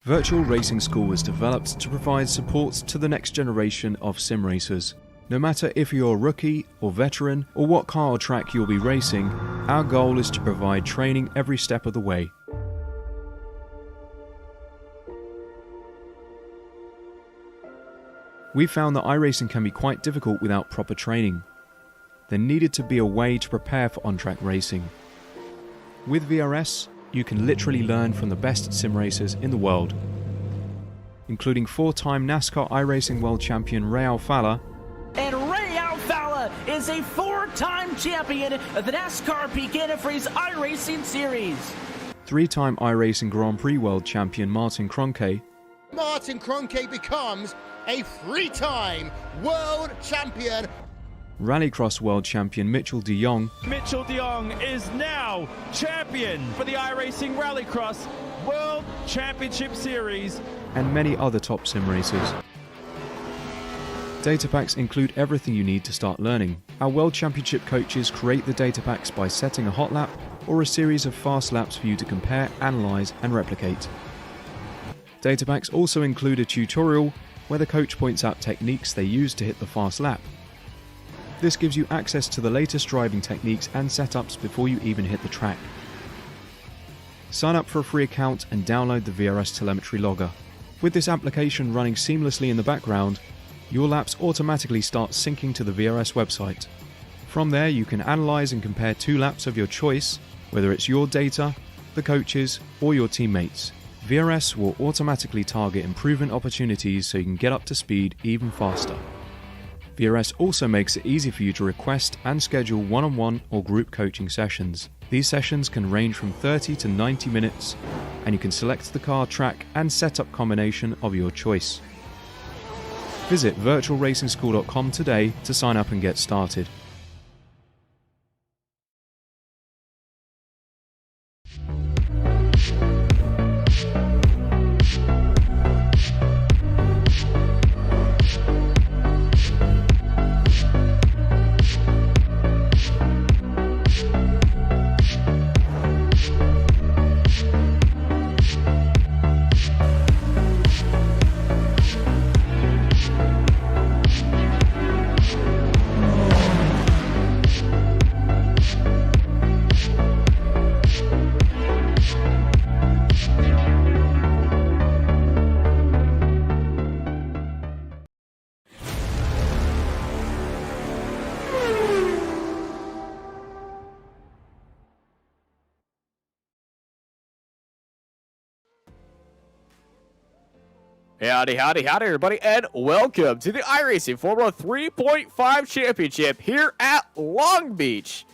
Virtual Racing School was developed to provide support to the next generation of sim racers. No matter if you're a rookie or veteran or what car or track you'll be racing, our goal is to provide training every step of the way. We found that iRacing can be quite difficult without proper training. There needed to be a way to prepare for on-track racing. With VRS, you can literally learn from the best sim racers in the world, including 4-time NASCAR iRacing World Champion Ray Alfala. And Ray Alfala is a 4-time champion of the NASCAR Peak Antifreeze iRacing Series. 3-time iRacing Grand Prix World Champion Martin Kroenke. Martin Kroenke becomes a 3-time world champion. Rallycross World Champion Mitchell de Jong. Mitchell de Jong is now champion for the iRacing Rallycross World Championship Series. And many other top sim racers. Data packs include everything you need to start learning. Our World Championship coaches create the data packs by setting a hot lap or a series of fast laps for you to compare, analyze, and replicate. Data packs also include a tutorial where the coach points out techniques they use to hit the fast lap. This gives you access to the latest driving techniques and setups before you even hit the track. Sign up for a free account and download the VRS telemetry logger. With this application running seamlessly in the background, your laps automatically start syncing to the VRS website. From there, you can analyze and compare 2 laps of your choice, whether it's your data, the coaches, or your teammates. VRS will automatically target improvement opportunities so you can get up to speed even faster. VRS also makes it easy for you to request and schedule one-on-one or group coaching sessions. These sessions can range from 30 to 90 minutes, and you can select the car, track, and setup combination of your choice. Visit virtualracingschool.com today to sign up and get started. Howdy, everybody, and welcome to the iRacing Formula 3.5 Championship here at Long Beach.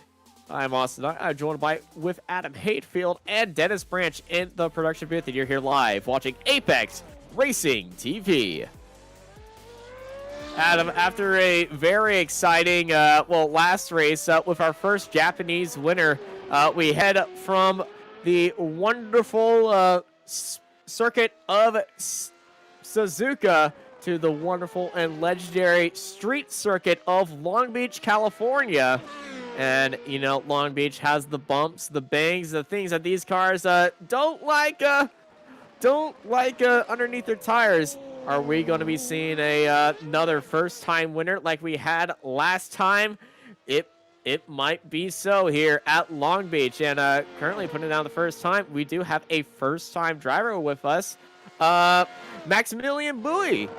I'm Austin. I'm joined with Adam Hatefield and Dennis Branch in the production booth, and you're here live watching Apex Racing TV. Adam, after a very exciting, last race with our first Japanese winner, we head from the wonderful circuit of Suzuka to the wonderful and legendary street circuit of Long Beach, California. And, you know, Long Beach has the bumps, the bangs, the things that these cars don't like underneath their tires. Are we going to be seeing another first-time winner like we had last time? It might be so here at Long Beach. And currently putting down the first time, we do have a first-time driver with us. Maximilian Bowie.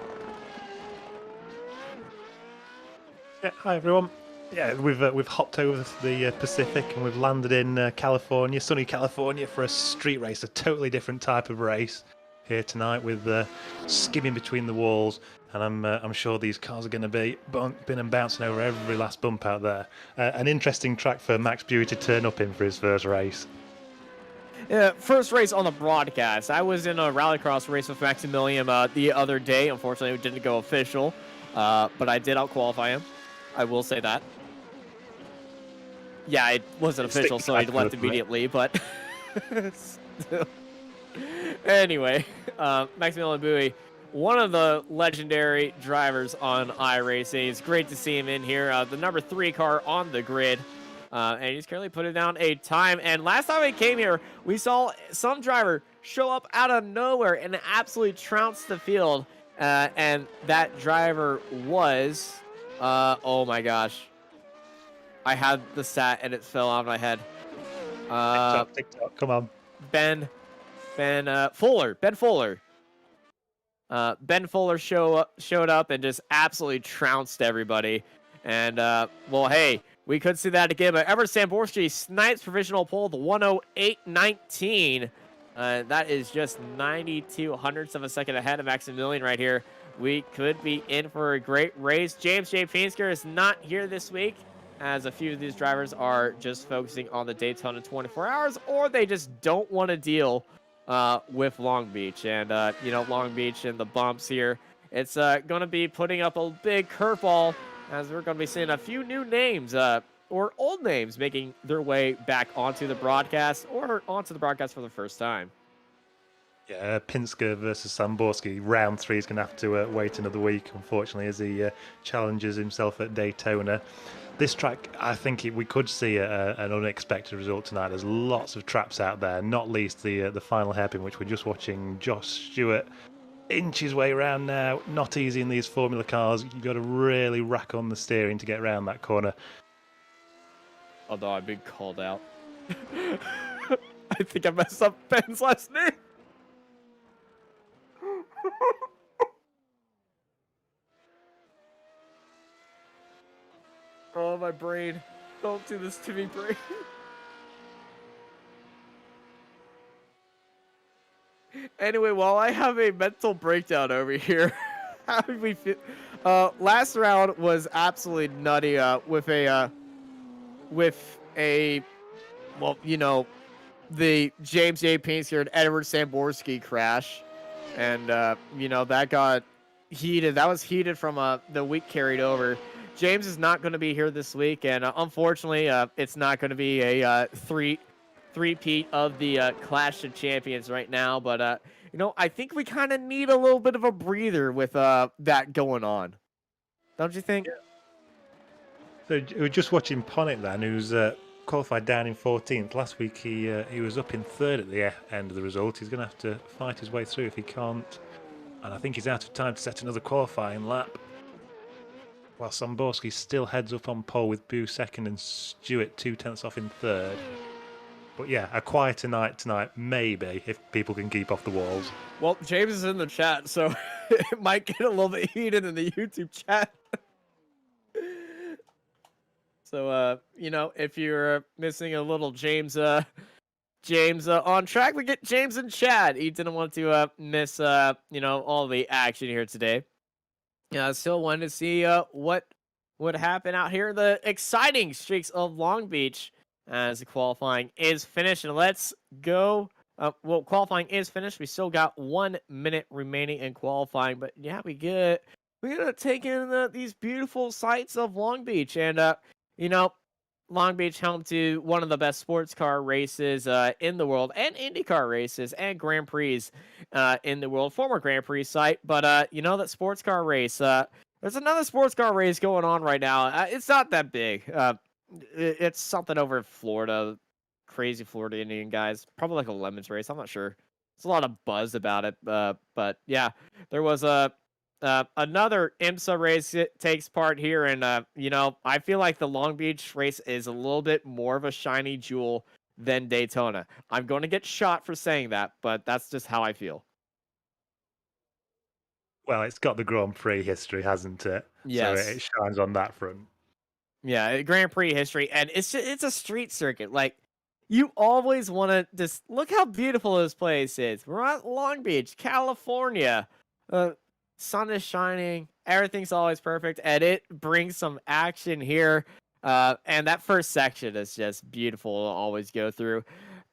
Yeah, hi everyone. Yeah, we've hopped over the Pacific and we've landed in California, sunny California, for a street race, a totally different type of race here tonight with skimming between the walls. And I'm sure these cars are going to be bumping and bouncing over every last bump out there. An interesting track for Max Buey to turn up in for his first race. First race on the broadcast. I was in a rallycross race with Maximilian the other day. Unfortunately, it didn't go official, but I did out-qualify him. I will say that. Yeah, it wasn't official, so he left immediately, but... Anyway, Maximilian Bowie, one of the legendary drivers on iRacing. It's great to see him in here. The number 3 car on the grid. And he's currently putting down a time. And last time he came here, we saw some driver show up out of nowhere and absolutely trounce the field. And that driver was, oh my gosh. I had the stat and it fell out of my head. TikTok, come on. Ben Fuller. Ben Fuller. Ben Fuller showed up and just absolutely trounced everybody. And, well, hey, we could see that again. But Everett Samborski snipes provisional pole, the 108.19. That is just 92 hundredths of a second ahead of Maximilian right here. We could be in for a great race. James J. Pinsker is not here this week, as a few of these drivers are just focusing on the Daytona 24 hours, or they just don't want to deal with Long Beach. And, Long Beach and the bumps here, it's going to be putting up a big curveball, as we're going to be seeing a few new names, or old names, making their way back onto the broadcast, or onto the broadcast for the first time. Yeah, Pinsker versus Samborski. Round 3 is going to have to wait another week, unfortunately, as he challenges himself at Daytona. This track, I think we could see an unexpected result tonight. There's lots of traps out there, not least the final hairpin, which we're just watching Josh Stewart inch his way around now. Not easy in these Formula cars. You've got to really rack on the steering to get around that corner. Although I've been called out. I think I messed up Ben's last name. Oh, my brain. Don't do this to me, brain. Anyway, while I have a mental breakdown over here, how did we feel? Last round was absolutely nutty with a, the James J. Pinsker and Edward Samborski crash. And, that got heated. That was heated from the week carried over. James is not going to be here this week, and unfortunately, it's not going to be a three-peat of the Clash of Champions right now. But, I think we kind of need a little bit of a breather with that going on. Don't you think? Yeah. So we're just watching Ponnet then, who's qualified down in 14th. Last week he was up in 3rd at the end of the result. He's going to have to fight his way through if he can't. And I think he's out of time to set another qualifying lap. While Samborski still heads up on pole with Boo 2nd and Stewart 2/10 off in 3rd. But yeah, a quieter night tonight, maybe, if people can keep off the walls. Well, James is in the chat, so it might get a little bit heated in the YouTube chat. So, if you're missing a little James on track, we get James in chat. He didn't want to miss, all the action here today. Yeah, still wanted to see what would happen out here. The exciting streaks of Long Beach as the qualifying is finished. And let's go. Qualifying is finished. We still got 1 minute remaining in qualifying. But yeah, we gotta take in these beautiful sights of Long Beach. And, Long Beach home to one of the best sports car races in the world, and IndyCar races and Grand Prix in the world. Former Grand Prix site, but that sports car race. There's another sports car race going on right now. It's not that big. It's something over in Florida. Crazy Florida Indian guys. Probably like a Lemons race. I'm not sure. There's a lot of buzz about it. But yeah, there was another IMSA race takes part here, and I feel like the Long Beach race is a little bit more of a shiny jewel than Daytona. I'm going to get shot for saying that, but that's just how I feel. Well, it's got the Grand Prix history, hasn't it? Yes. So it shines on that front. Yeah, Grand Prix history, and it's a street circuit. Like, you always want to just look how beautiful this place is. We're at Long Beach, California. Sun is shining. Everything's always perfect, and it brings some action here. And that first section is just beautiful to always go through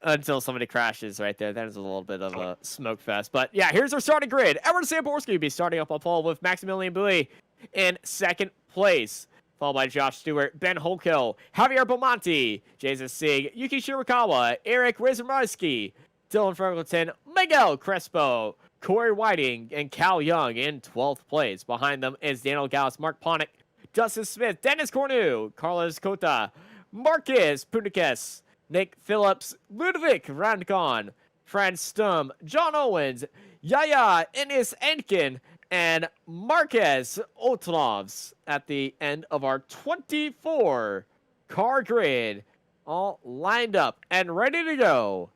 until somebody crashes right there. That is a little bit of a smoke fest. But yeah, here's our starting grid. Edward Samborski will be starting up on pole with Maximilian Bowie in 2nd place, followed by Josh Stewart, Ben Holkill, Javier Beaumonti, Jason Sieg, Yuki Shirakawa, Eric Rizmarski, Dylan Ferguson, Miguel Crespo, Corey Whiting, and Cal Young in 12th place. Behind them is Daniel Gauss, Mark Ponick, Justin Smith, Dennis Cornu, Carlos Cota, Marcus Punikes, Nick Phillips, Ludovic Randcon, Fran Stum, John Owens, Yaya Enis Enkin, and Marquez Otlovs at the end of our 24 car grid, all lined up and ready to go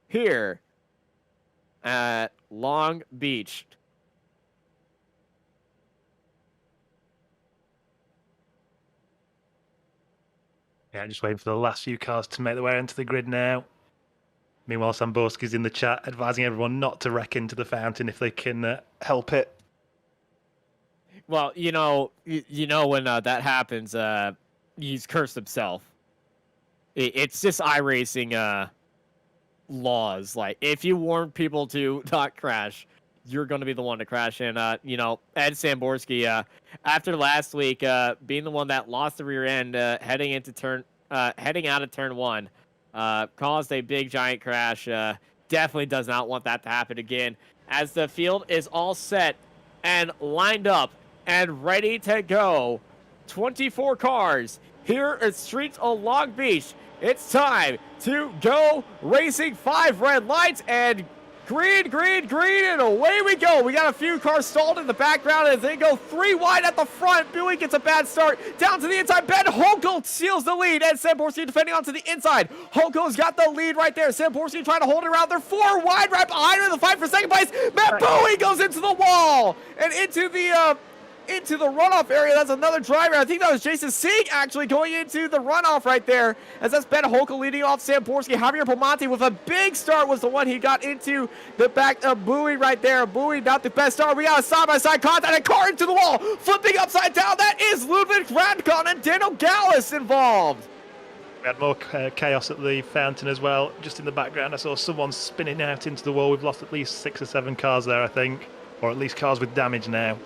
here at Long Beach. Yeah, just waiting for the last few cars to make their way into the grid now. Meanwhile, Samborski's in the chat advising everyone not to wreck into the fountain if they can help it. Well, you know when that happens, he's cursed himself. It's just iRacing laws. Like, if you warn people to not crash, you're going to be the one to crash. And, Ed Samborski, after last week, being the one that lost the rear end heading out of turn 1, caused a big, giant crash. Definitely does not want that to happen again. As the field is all set and lined up and ready to go, 24 cars here at Streets of Long Beach. It's time to go racing. 5 red lights and green, and away we go. We got a few cars stalled in the background as they go 3 wide at the front. Bowie gets a bad start. Down to the inside. Ben Holko seals the lead, and Samborski defending onto the inside. Holko's got the lead right there. Samborski trying to hold it around. They're 4 wide right behind her in the fight for second place. Matt Bowie goes into the wall and into the runoff area. That's another driver. I think that was Jason Sieg actually going into the runoff right there, as that's Ben Holka leading off Samborski. Javier Pomonti with a big start was the one he got into the back of Bowie right there. Bowie not the best start. We got a side-by-side contact, a car into the wall, flipping upside down. That is Ludwig Radcon and Daniel Gallus involved. We had more chaos at the fountain as well. Just in the background, I saw someone spinning out into the wall. We've lost at least 6 or 7 cars there, I think, or at least cars with damage now.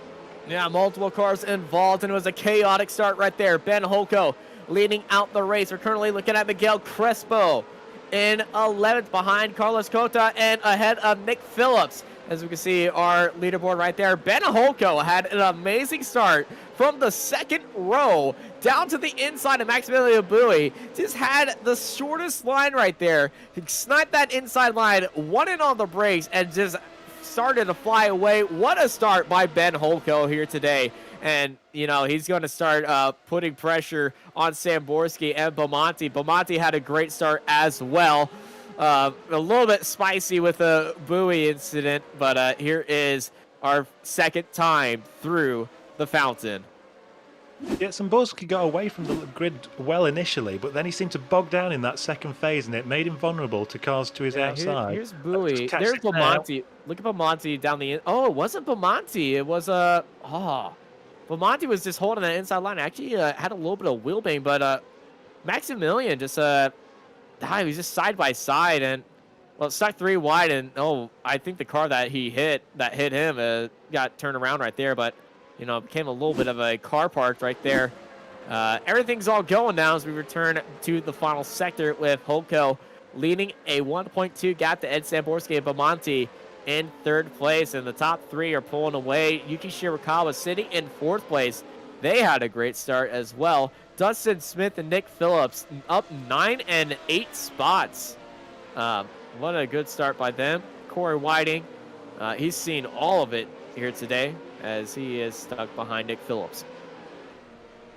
Yeah, multiple cars involved, and it was a chaotic start right there. Ben Holko leading out the race. We're currently looking at Miguel Crespo in 11th behind Carlos Cota and ahead of Nick Phillips. As we can see, our leaderboard right there. Ben Holko had an amazing start from the second row down to the inside of Maximilian Bowie. Just had the shortest line right there. He sniped that inside line, won it on the brakes, and just started to fly away. What a start by Ben Holko here today. And, he's going to start putting pressure on Samborski and Pomonti. Pomonti had a great start as well. A little bit spicy with the Bowie incident, but here is our second time through the fountain. Yeah, Samborski got away from the grid well initially, but then he seemed to bog down in that second phase, and it made him vulnerable to cars to his outside. Here's Bowie. There's Pomonti. Look at Pomonti down the... Oh, it wasn't Pomonti. It was... Pomonti was just holding that inside line. Actually, had a little bit of wheel bang, but Maximilian just... he was just side by side, and... Well, stuck 3 wide, and... I think the car that hit him got turned around right there, but... became a little bit of a car park right there. Everything's all going now as we return to the final sector with Holko leading a 1.2 gap to Ed Samborski and Pomonti in 3rd place. And the top 3 are pulling away. Yuki Shirakawa sitting in 4th place. They had a great start as well. Dustin Smith and Nick Phillips up 9 and 8 spots. What a good start by them. Corey Whiting, he's seen all of it here today, as he is stuck behind Nick Phillips.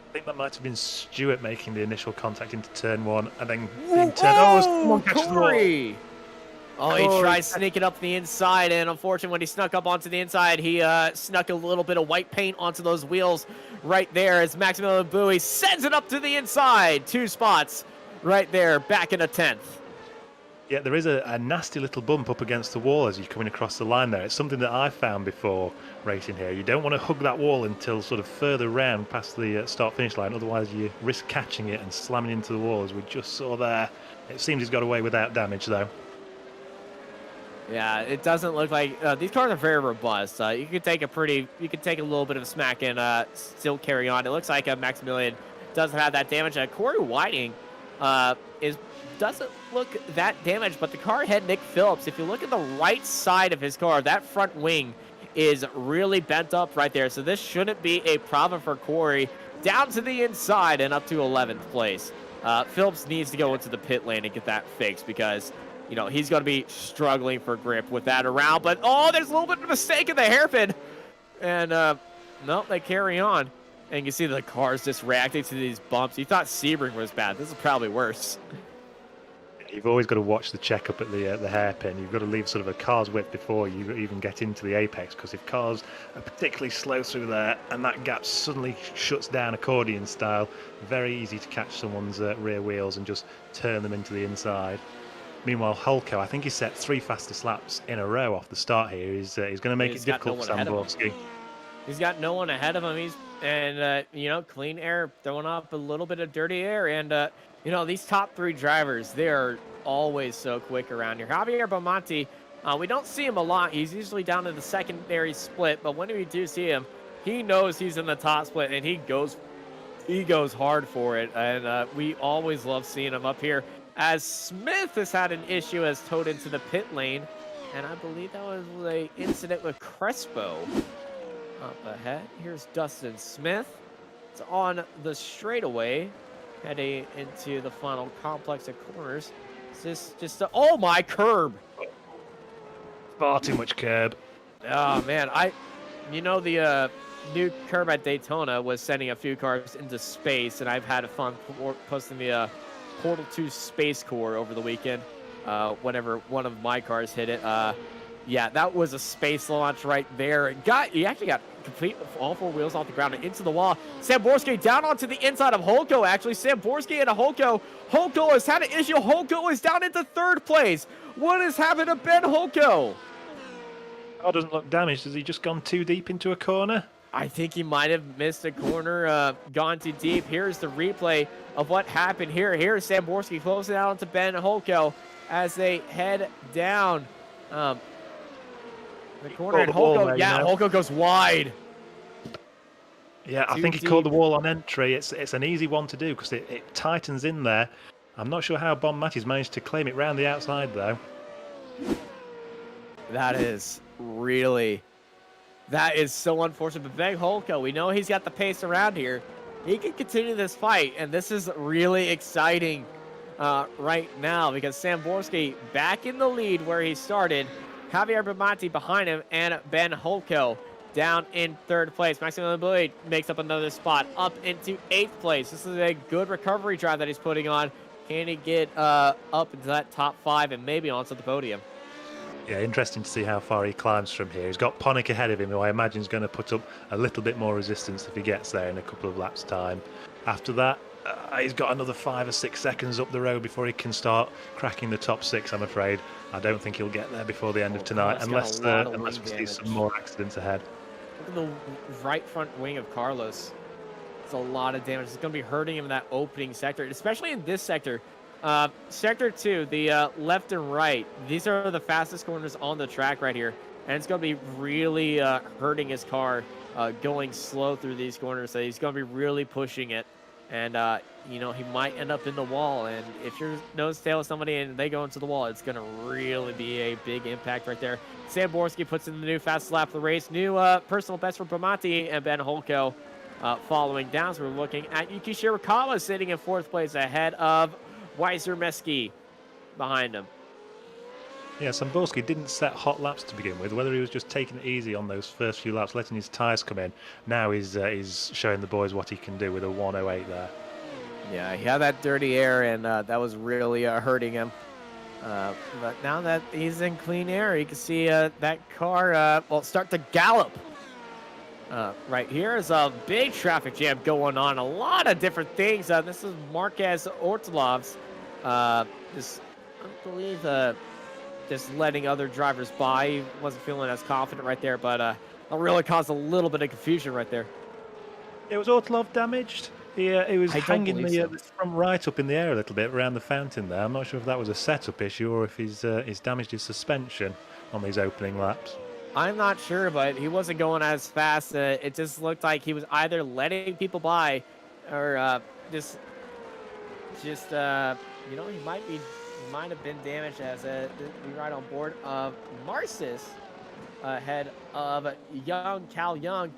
I think that might have been Stewart making the initial contact into turn 1, and then Corey! He tried sneaking up the inside, and unfortunately when he snuck up onto the inside, he snuck a little bit of white paint onto those wheels right there as Maximilian Bowie sends it up to the inside. 2 spots right there, back in a 10th. Yeah, there is a nasty little bump up against the wall as you're coming across the line there. It's something that I've found before racing here. You don't want to hug that wall until sort of further round past the start-finish line, otherwise you risk catching it and slamming into the wall, as we just saw there. It seems he's got away without damage, though. Yeah, it doesn't look like... these cars are very robust. You can take a little bit of a smack and still carry on. It looks like Maximilian doesn't have that damage. Corey Whiting doesn't look that damaged, but the car had Nick Phillips. If you look at the right side of his car, that front wing is really bent up right there. So this shouldn't be a problem for Corey. Down to the inside and up to 11th place. Phillips needs to go into the pit lane and get that fixed, because you know, he's going to be struggling for grip with that around. But, oh, there's a little bit of a mistake in the hairpin. And, no, they carry on. And you can see the cars just reacting to these bumps. You thought Sebring was bad. This is probably worse. You've always got to watch the checkup at the hairpin. You've got to leave sort of a car's width before you even get into the apex, because if cars are particularly slow through there and that gap suddenly shuts down accordion style, very easy to catch someone's rear wheels and just turn them into the inside. Meanwhile, Hulko, I think he set 3 fastest laps in a row off the start here. He's going to make it difficult for Samborski. He's got no one ahead of him. You know, clean air, throwing up a little bit of dirty air. And, you know, these top 3 drivers, they are always so quick around here. Javier Belmonte, we don't see him a lot. He's usually down in the secondary split. But when we do see him, he knows he's in the top split, and he goes hard for it. And we always love seeing him up here. As Smith has had an issue as towed into the pit lane. And I believe that was an incident with Crespo. Up ahead, here's Dustin Smith. It's on the straightaway, heading into the final complex of corners. Is this just oh my, curb! Far too much curb. Oh man, you know, the new curb at Daytona was sending a few cars into space, and I've had fun posting the Portal 2 Space Core over the weekend. Whenever one of my cars hit it, yeah, that was a space launch right there. He actually got complete all 4 wheels off the ground and into the wall. Samborski down onto the inside of Hulko, actually. Samborski and a Hulko. Hulko has had an issue. Hulko is down into 3rd place. What has happened to Ben Hulko? Oh, doesn't look damaged. Has he just gone too deep into a corner? I think he might have missed a corner, gone too deep. Here's the replay of what happened here. Here's Samborski closing out onto Ben Hulko as they head down. The corner, and Hulko, Hulko goes wide. Yeah, I think he caught the wall on entry. It's an easy one to do because it tightens in there. I'm not sure how Bon Matty's managed to claim it round the outside, though. That is so unfortunate. But Ben Hulko, we know he's got the pace around here. He can continue this fight, and this is really exciting right now because Samborski back in the lead where he started. Javier Belmonte behind him, and Ben Hulko down in 3rd place. Maximilian Blade makes up another spot, up into 8th place. This is a good recovery drive that he's putting on. Can he get up into that top 5 and maybe onto the podium? Yeah, interesting to see how far he climbs from here. He's got Ponick ahead of him, who I imagine is going to put up a little bit more resistance if he gets there in a couple of laps' time. After that, he's got another 5 or 6 seconds up the road before he can start cracking the top 6, I'm afraid. I don't think he'll get there before the end of tonight, unless we see some more accidents ahead. Look at the right front wing of Carlos. It's a lot of damage. It's going to be hurting him in that opening sector, especially in this sector. Sector 2, the left and right, these are the fastest corners on the track right here. And it's going to be really hurting his car going slow through these corners. So he's going to be really pushing it. And, you know, he might end up in the wall. And if you're nose tail with somebody and they go into the wall, it's going to really be a big impact right there. Samborski puts in the new fastest lap of the race. New personal best for Belmonte and Ben Hulko following down. So we're looking at Yuki Shirakawa sitting in 4th place ahead of Weiser Meski behind him. Yeah, Samborski didn't set hot laps to begin with, whether he was just taking it easy on those first few laps, letting his tyres come in. Now he's showing the boys what he can do with a 108 there. Yeah, he had that dirty air, and that was really hurting him. But now that he's in clean air, you can see that car start to gallop. Right here is a big traffic jam going on. A lot of different things. This is Marquez Ortilov's. I believe just letting other drivers by. He wasn't feeling as confident right there, but that really caused a little bit of confusion right there. It was Ortilov damaged. He was hanging the front right up in the air a little bit around the fountain there. I'm not sure if that was a setup issue or if he's damaged his suspension on these opening laps. I'm not sure, but he wasn't going as fast. It just looked like he was either letting people by or just you know, he might have been damaged as we ride on board of Marcis ahead of Cal Young.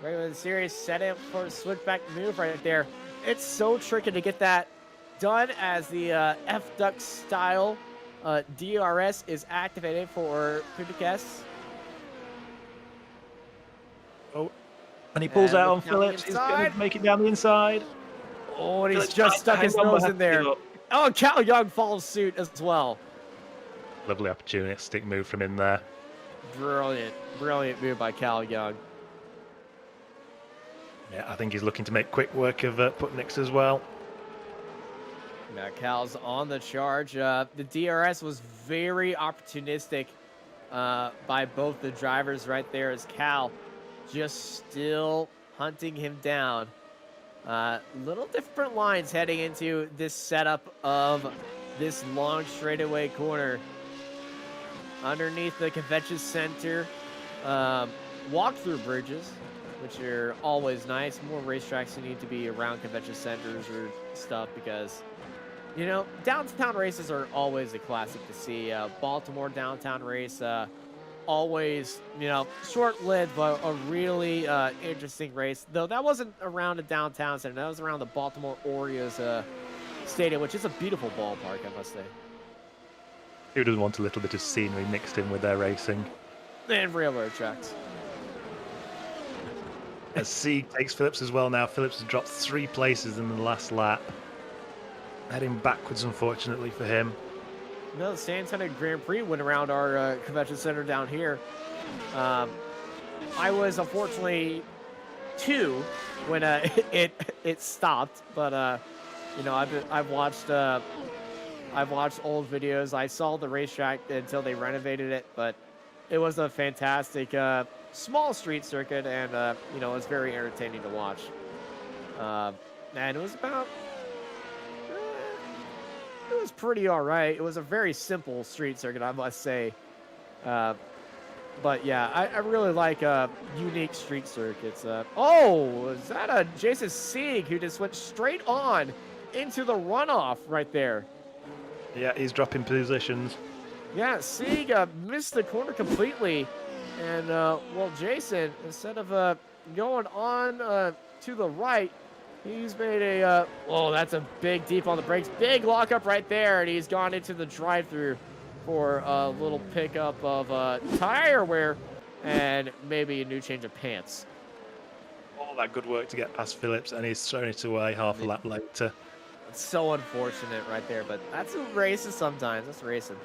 Regular series set him for a switchback move right there. It's so tricky to get that done as the F-Duck style DRS is activated for Kudikes. Oh, and he pulls And out on looking down the Phillips. He's going inside. to make it down the inside. Oh, and he's Phillips just trying stuck to his hang on, nose but in has to give there. up. Oh, Cal Young follows suit as well. Lovely opportunistic move from him there. Brilliant, brilliant move by Cal Young. Yeah, I think he's looking to make quick work of Putnix as well. Now Cal's on the charge. The DRS was very opportunistic by both the drivers right there as Cal just still hunting him down. Little different lines heading into this setup of this long straightaway corner. Underneath the convention center, walk-through bridges, which are always nice. More racetracks need to be around convention centers or stuff because, you know, downtown races are always a classic to see. Baltimore downtown race, always, you know, short-lived, but a really interesting race. Though that wasn't around a downtown center. That was around the Baltimore Orioles stadium, which is a beautiful ballpark, I must say. Who doesn't want a little bit of scenery mixed in with their racing? And railroad tracks. As C takes Phillips as well now. Phillips has dropped 3 places in the last lap. Heading backwards, unfortunately, for him. No, the San Antonio Grand Prix went around our convention center down here. I was unfortunately 2 when it stopped, but you know, I've watched old videos. I saw the racetrack until they renovated it, but it was a fantastic small street circuit, and you know, it was very entertaining to watch. And it was about. It was pretty all right. It was a very simple street circuit, I must say. But yeah, I really like unique street circuits. Oh, is that a Jason Sieg who just went straight on into the runoff right there? Yeah, he's dropping positions. Yeah, Sieg missed the corner completely. And, well, Jason, instead of going on to the right, he's made a, oh, that's a big deep on the brakes. Big lockup right there, and he's gone into the drive-through for a little pickup of tire wear and maybe a new change of pants. All that good work to get past Phillips, and he's thrown it away half a lap later. It's so unfortunate right there, but that's what racing sometimes. That's racing.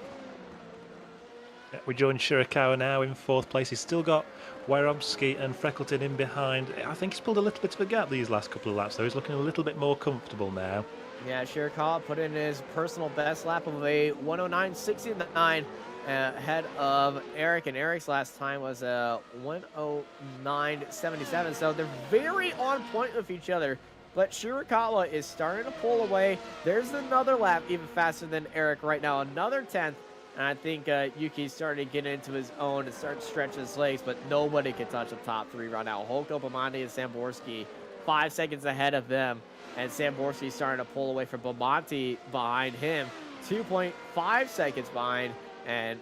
Yeah, we join Shirakawa now in 4th place. He's still got Wyromski and Freckleton in behind. I think he's pulled a little bit of a gap these last couple of laps, though. He's looking a little bit more comfortable now. Yeah, Shirakawa put in his personal best lap of a 109.69 ahead of Eric, and Eric's last time was a 109.77. So they're very on point with each other. But Shirakawa is starting to pull away. There's another lap even faster than Eric right now, another 10th. And I think Yuki's starting to get into his own and start stretching his legs, but nobody can touch the top 3 right now. Holko, Bamonti, and Samborski 5 seconds ahead of them. And Samborski's starting to pull away from Bamonti behind him, 2.5 seconds behind. And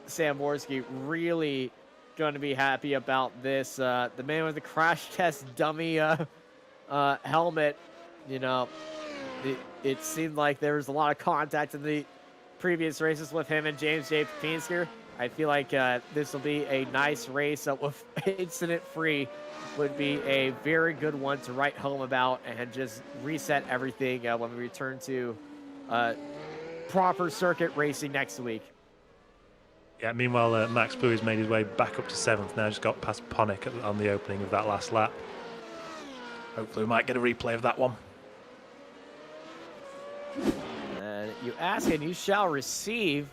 Samborski really going to be happy about this. The man with the crash test dummy helmet, you know, it seemed like there was a lot of contact in the previous races with him and James J. Pinsker. I feel like this will be a nice race with incident-free. Would be a very good one to write home about and just reset everything when we return to proper circuit racing next week. Yeah, meanwhile, Max Pouille's made his way back up to 7th now, just got past Ponick on the opening of that last lap. Hopefully we might get a replay of that one. And you ask and you shall receive.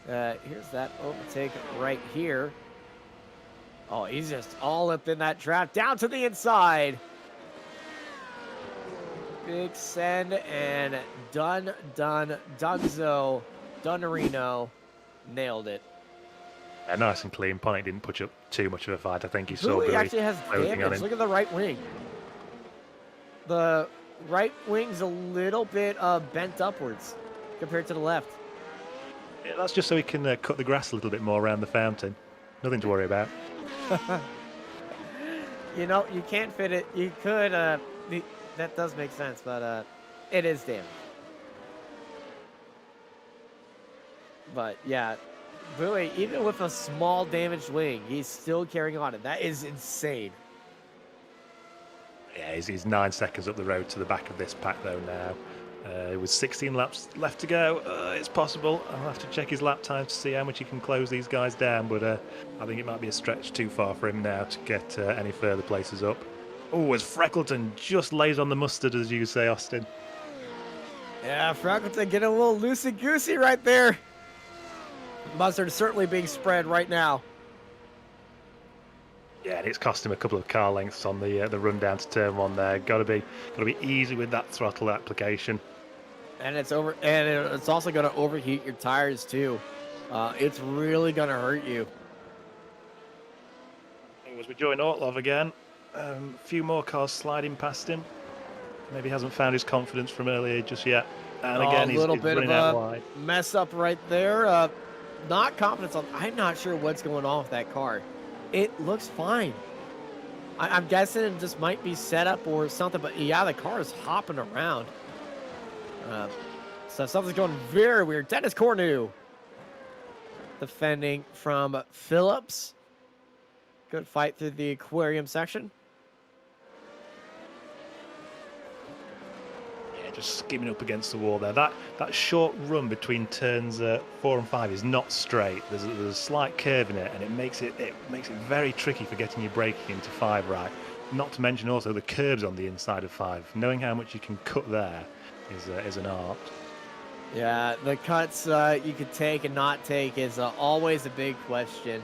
Here's that overtake right here. Oh, he's just all up in that trap, down to the inside. Big send and Dunzo, Dunarino nailed it. Yeah, nice and clean. Ponick didn't put up too much of a fight. I think he saw Pouille Billy actually has closing on damage. him. Look at the right wing. The right wing's a little bit bent upwards compared to the left. Yeah, that's just so he can cut the grass a little bit more around the fountain. Nothing to worry about. You know, you can't fit it. You could, that does make sense, but it is damage. But yeah, Bowie, even with a small damaged wing, he's still carrying on, and that is insane. Yeah, he's 9 seconds up the road to the back of this pack though now. With 16 laps left to go, it's possible. I'll have to check his lap times to see how much he can close these guys down, but I think it might be a stretch too far for him now to get any further places up. Oh, as Freckleton just lays on the mustard, as you say, Austin. Yeah, Freckleton getting a little loosey-goosey right there. Mustard is certainly being spread right now. Yeah, and it's cost him a couple of car lengths on the run down to turn 1 there. Got to be easy with that throttle application. And it's also going to overheat your tires too. It's really going to hurt you. As we join Ortlov again, a few more cars sliding past him. Maybe he hasn't found his confidence from earlier just yet. And again, he's running out wide. Mess up right there. Not confidence on. I'm not sure what's going on with that car. It looks fine. I'm guessing it just might be set up or something, but yeah, the car is hopping around. So something's going very weird. Dennis Cornu defending from Phillips. Good fight through the aquarium section. Yeah, just skimming up against the wall there. That short run between turns 4 and 5 is not straight. There's a slight curve in it, and it makes it very tricky for getting your braking into 5 right. Not to mention also the curves on the inside of 5. Knowing how much you can cut there is an art. Yeah, the cuts you could take and not take is always a big question.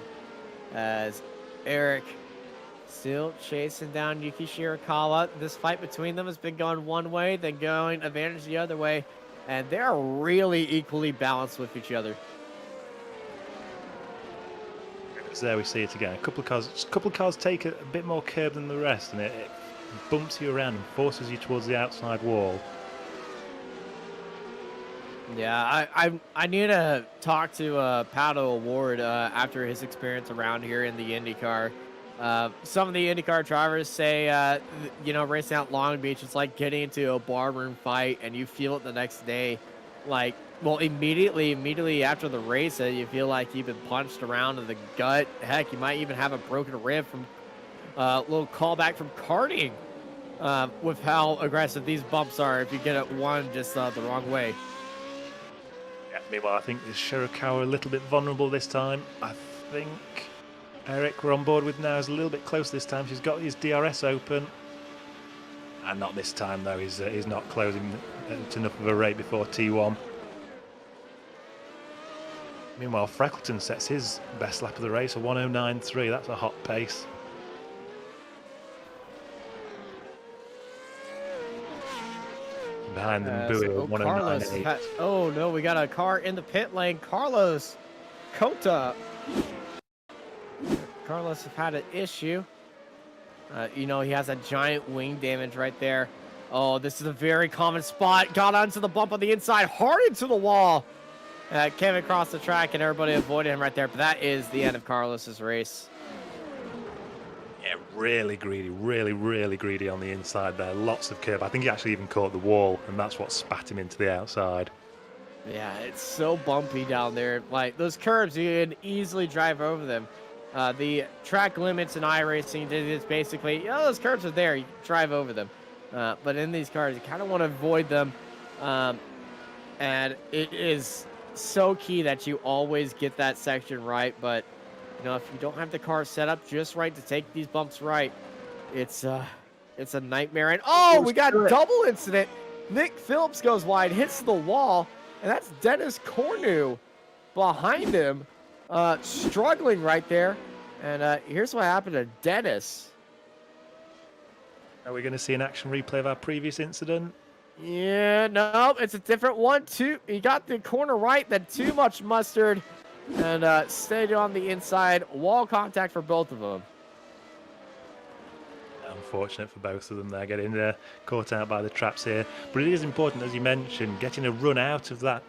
As Eric still chasing down Yuki Shirakawa. This fight between them has been going one way, then going advantage the other way, and they're really equally balanced with each other. There we see it again. A couple of cars take a bit more curve than the rest, and it bumps you around and forces you towards the outside wall. Yeah, I need to talk to Pato Award after his experience around here in the IndyCar. Some of the IndyCar drivers say, racing out Long Beach, it's like getting into a barroom fight and you feel it the next day. Like, well, immediately after the race, you feel like you've been punched around in the gut. Heck, you might even have a broken rib from a little callback from karting with how aggressive these bumps are if you get it one just the wrong way. Meanwhile, I think is Shirakawa a little bit vulnerable this time. I think Eric we're on board with now is a little bit close this time. She's got his DRS open. And not this time, though. He's not closing at enough of a rate before T1. Meanwhile, Freckleton sets his best lap of the race, a 1:09.3. That's a hot pace. Behind them, Bowie, 1:09.8. Oh no, we got a car in the pit lane. Carlos Cota. Carlos have had an issue. He has a giant wing damage right there. Oh, this is a very common spot. Got onto the bump on the inside, hard into the wall. Came across the track and everybody avoided him right there. But that is the end of Carlos's race. Yeah, really greedy, really greedy on the inside there. Lots of curve. I think he actually even caught the wall, and that's what spat him into the outside. Yeah, it's so bumpy down there. Like, those curves, you can easily drive over them. The track limits in iRacing is basically, those curves are there. You can drive over them. But in these cars, you kind of want to avoid them. And it is so key that you always get that section right. But if you don't have the car set up just right to take these bumps right, it's a nightmare. And we got a double incident. Nick Phillips goes wide, hits the wall, and that's Dennis Cornu behind him, struggling right there. And here's what happened to Dennis. Are we going to see an action replay of our previous incident? Yeah, no, it's a different one too. He got the corner right, then too much mustard, and stayed on the inside. Wall contact for both of them. Unfortunate for both of them. They're getting caught out by the traps here. But it is important, as you mentioned, getting a run out of that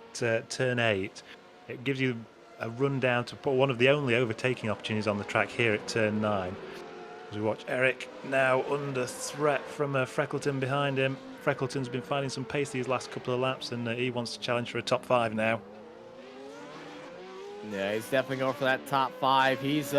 turn 8. It gives you a run down to put one of the only overtaking opportunities on the track here at turn 9. As we watch Eric now under threat from Freckleton behind him. Freckleton's been finding some pace these last couple of laps, and he wants to challenge for a top 5 now. Yeah, he's definitely going for that top 5. He's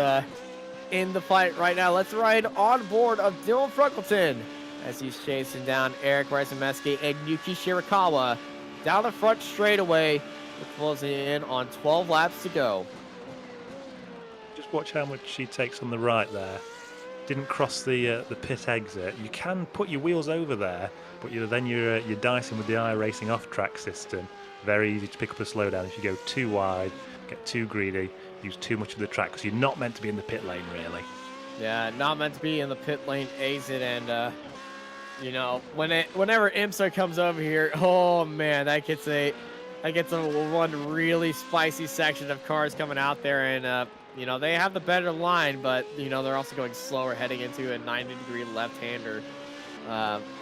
in the fight right now. Let's ride on board of Dylan Freckleton as he's chasing down Eric Ryzumeski and Yuki Shirakawa down the front straightaway. We're closing in on 12 laps to go. Just watch how much she takes on the right there. Didn't cross the pit exit. You can put your wheels over there, but you're dicing with the iRacing off-track system. Very easy to pick up a slowdown if you go too wide, get too greedy, use too much of the track, because you're not meant to be in the pit lane, really. Yeah, not meant to be in the pit lane exit, and you know, whenever IMSA comes over here, oh man, that gets a one really spicy section of cars coming out there, and you know, they have the better line, but you know, they're also going slower heading into a 90-degree left-hander.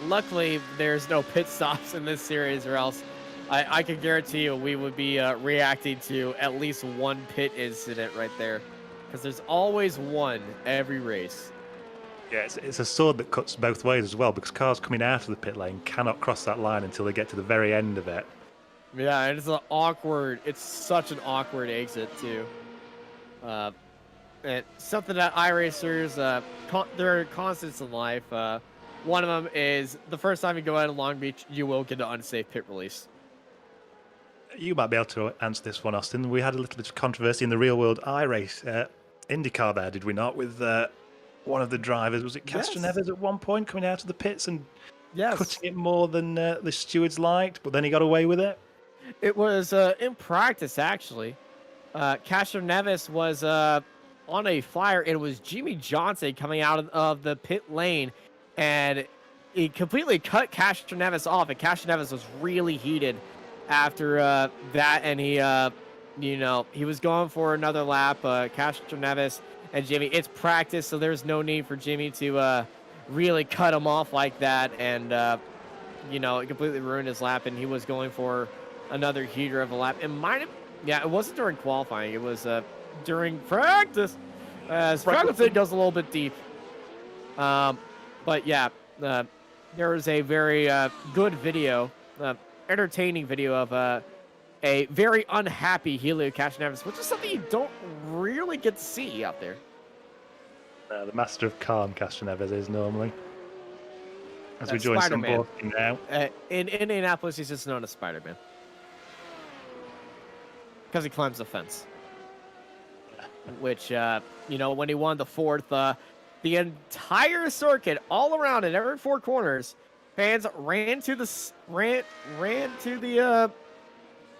Luckily, there's no pit stops in this series, or else I can guarantee you we would be reacting to at least one pit incident right there, because there's always one every race. Yeah, it's a sword that cuts both ways as well, because cars coming out of the pit lane cannot cross that line until they get to the very end of it. Yeah, and it's such an awkward exit too. And something that iRacers, they're constants in life. One of them is the first time you go out of Long Beach, you will get an unsafe pit release. You might be able to answer this one, Austin. We had a little bit of controversy in the real world iRace IndyCar there, did we not? With one of the drivers, was it Castroneves at one point coming out of the pits and cutting it more than the stewards liked, but then he got away with it? It was in practice, actually. Castroneves was on a flyer, and it was Jimmy Johnson coming out of the pit lane, and he completely cut Castroneves off, and Castroneves was really heated after that, and he, you know, he was going for another lap. Castroneves and Jimmy, it's practice, so there's no need for Jimmy to really cut him off like that, and you know, it completely ruined his lap, and he was going for another heater of a lap. It might have, yeah, it wasn't during qualifying, it was during practice, as Freckleton goes a little bit deep. But yeah, there was a very good video, entertaining video of a very unhappy Helio Castroneves, which is something you don't really get to see out there. The master of calm Castroneves is normally. As we join some Spider-Man. boarding now. In Indianapolis, he's just known as Spider-Man. Because he climbs the fence. Which, you know, when he won the fourth, the entire circuit, all around it, every four corners, fans ran to the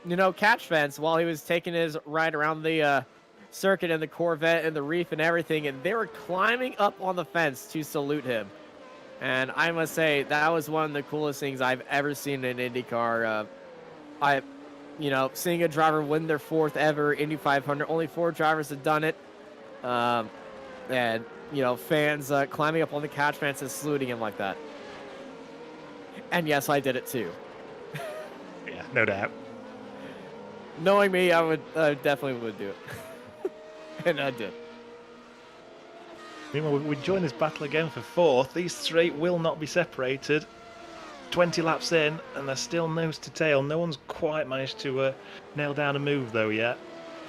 you know, catch fence while he was taking his ride around the circuit in the Corvette and the Reef and everything, and they were climbing up on the fence to salute him. And I must say, that was one of the coolest things I've ever seen in IndyCar. You know, seeing a driver win their fourth ever Indy 500, only 4 drivers have done it. And, you know, fans climbing up on the catch fence and saluting him like that. And yes, I did it too. Yeah, no doubt. Knowing me, I definitely would do it. And I did. Meanwhile, we join this battle again for fourth. These three will not be separated. 20 laps in, and they're still nose to tail. No one's quite managed to nail down a move, though, yet.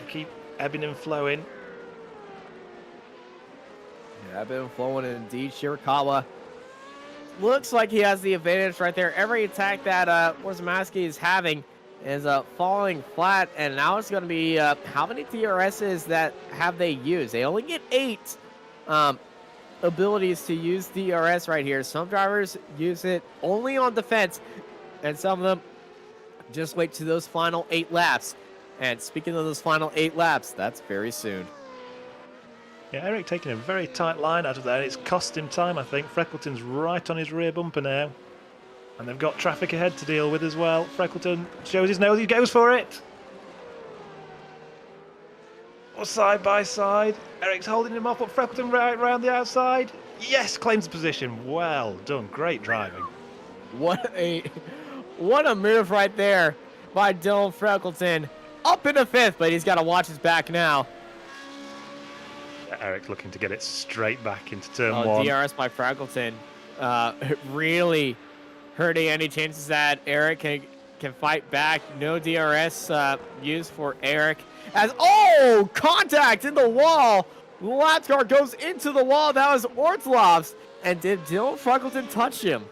They keep ebbing and flowing. Yeah, ebbing and flowing indeed. Shirakawa looks like he has the advantage right there. Every attack that Ryzumeski is having is falling flat, and now it's going to be how many DRSs that have they used? They only get 8 abilities to use DRS right here. Some drivers use it only on defense, and some of them just wait to those final 8 laps. And speaking of those final 8 laps, that's very soon. Yeah, Eric taking a very tight line out of there. It's cost him time, I think. Freckleton's right on his rear bumper now. And they've got traffic ahead to deal with as well. Freckleton shows his nose, he goes for it. Or side by side. Eric's holding him off, but Freckleton right around the outside. Yes, claims the position. Well done. Great driving. What a move right there by Dylan Freckleton. Up in the 5th, but he's got to watch his back now. Eric looking to get it straight back into turn 1. DRS by Freckleton. Really hurting any chances that Eric can can fight back. No DRS used for Eric. Contact in the wall. Lap car goes into the wall. That was Ortlov's. And did Dylan Freckleton touch him?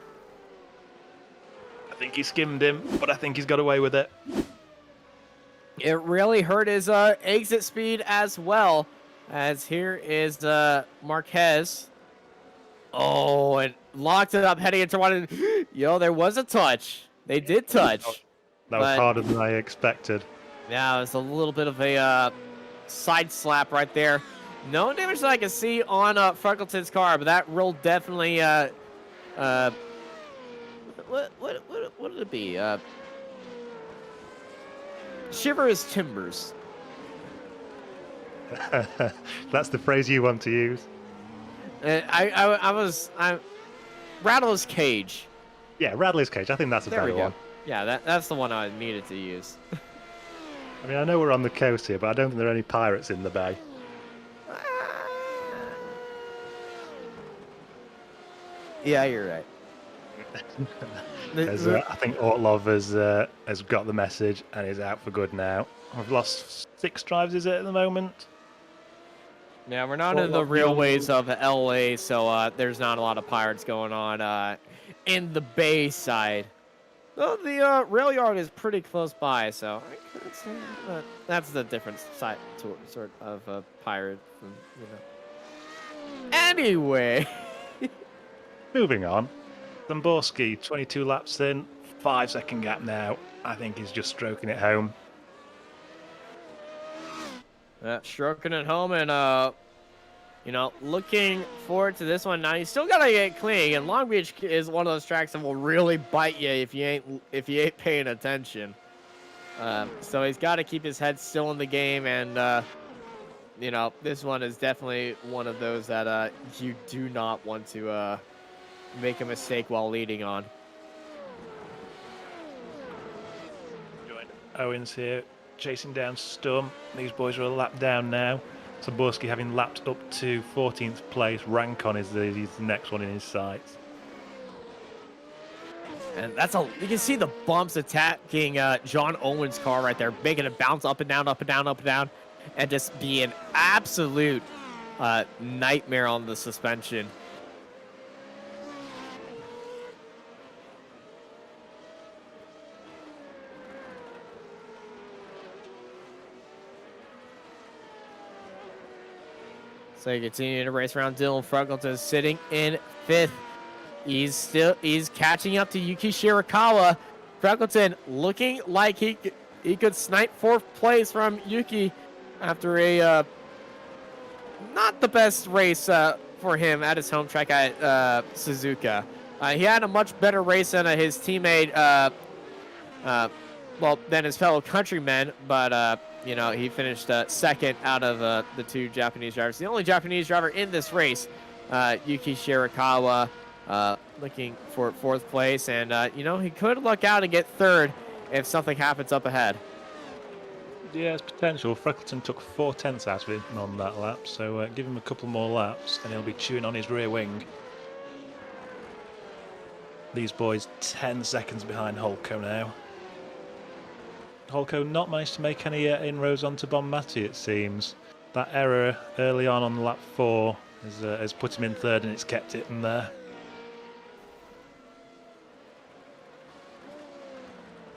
I think he skimmed him, but I think he's got away with it. It really hurt his exit speed as well. As here is Marquez. Oh, and locked it up heading into one. Yo, there was a touch. They did touch. That was harder than I expected. Yeah, it was a little bit of a side slap right there. No damage that I can see on Freckleton's car, but that will definitely what did it be? Shiver his timbers. That's the phrase you want to use. I rattle his cage. Yeah, Radley's cage. I think that's a There better we go. one. Yeah, that's the one I needed to use. I mean, I know we're on the coast here, but I don't think there are any pirates in the bay. Yeah, you're right. I think Ortlov has got the message and is out for good now. We've lost 6 drives, is it, at the moment? Yeah, we're not in the railways of LA, so there's not a lot of pirates going on in the bay side. Though the rail yard is pretty close by, so I could say that's the different side sort of a pirate. From, Anyway. Moving on. Zamborski, 22 laps in, 5-second gap now. I think he's just stroking it home. Stroking it home and, looking forward to this one. Now, you still got to get clean, and Long Beach is one of those tracks that will really bite you if you ain't paying attention. So he's got to keep his head still in the game, and, this one is definitely one of those that you do not want to make a mistake while leading on. Owens here, chasing down Stum. These boys are a lap down now. Zamborski having lapped up to 14th place. Rankon is the next one in his sights. And you can see the bumps attacking John Owen's car right there, making it bounce up and down, up and down, up and down, and just be an absolute nightmare on the suspension. So you continue to race around. Dylan Freckleton sitting in 5th. He's catching up to Yuki Shirakawa. Freckleton looking like he could snipe 4th place from Yuki after a not the best race for him at his home track at Suzuka. He had a much better race than his teammate, than his fellow countrymen, but he finished 2nd out of the 2 Japanese drivers. The only Japanese driver in this race, Yuki Shirakawa, looking for 4th place, and he could luck out and get 3rd if something happens up ahead. Yeah, it's potential. Freckleton took 4/10 out of him on that lap, so give him a couple more laps and he'll be chewing on his rear wing. These boys 10 seconds behind Holko now. Holko not managed to make any inroads onto Bonmati, it seems. That error early on lap 4 has put him in 3rd, and it's kept it in there.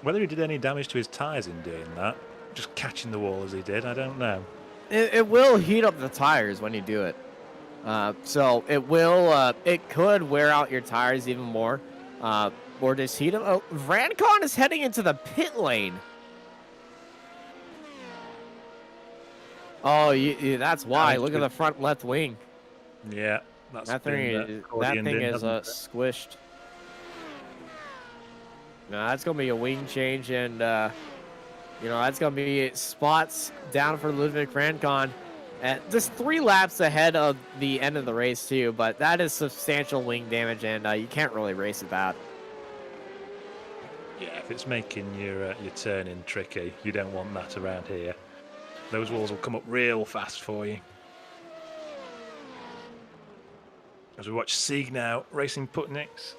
Whether he did any damage to his tyres in doing that, just catching the wall as he did, I don't know. It will heat up the tires when you do it. So it could wear out your tires even more. Or just heat them. Oh, Rancon is heading into the pit lane. Oh, that's why. Look at the front left wing. Yeah, that thing is squished. No, that's gonna be a wing change, and that's gonna be spots down for Ludwig Rancon. Just 3 laps ahead of the end of the race too, but that is substantial wing damage, and you can't really race with that. Yeah, if it's making your turning tricky, you don't want that around here. Those walls will come up real fast for you. As we watch Sieg now racing Putniks.